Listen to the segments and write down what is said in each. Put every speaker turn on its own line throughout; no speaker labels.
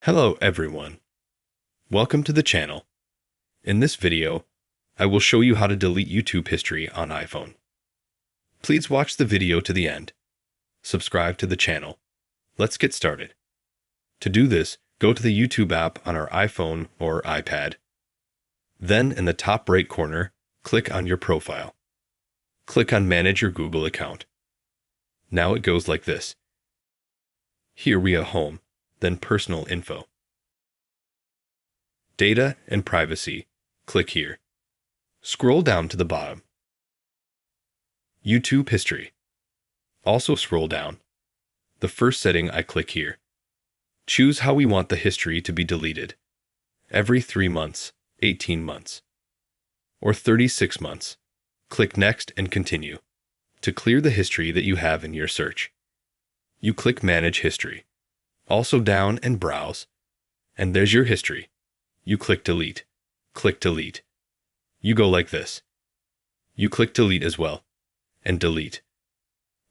Hello everyone. Welcome to the channel. In this video, I will show you how to delete YouTube history on iPhone. Please watch the video to the end. Subscribe to the channel. Let's get started. To do this, go to the YouTube app on our iPhone or iPad. Then in the top right corner, click on your profile. Click on Manage your Google account. Now it goes like this. Here we have Home, then Personal Info. Data and Privacy. Click here. Scroll down to the bottom. YouTube History. Also scroll down. The first setting I click here. Choose how we want the history to be deleted. Every 3 months, 18 months, or 36 months. Click Next and Continue. To clear the history that you have in your search, you click Manage History. Also down and Browse. And there's your history. You click Delete. Click Delete. You go like this. You click Delete as well. And Delete.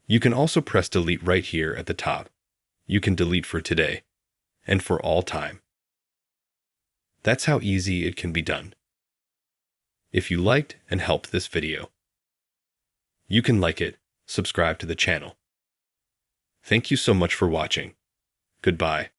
You can also press Delete right here at the top. You can delete for today. And for all time. That's how easy it can be done. If you liked and helped this video, you can like it, subscribe to the channel. Thank you so much for watching. Goodbye.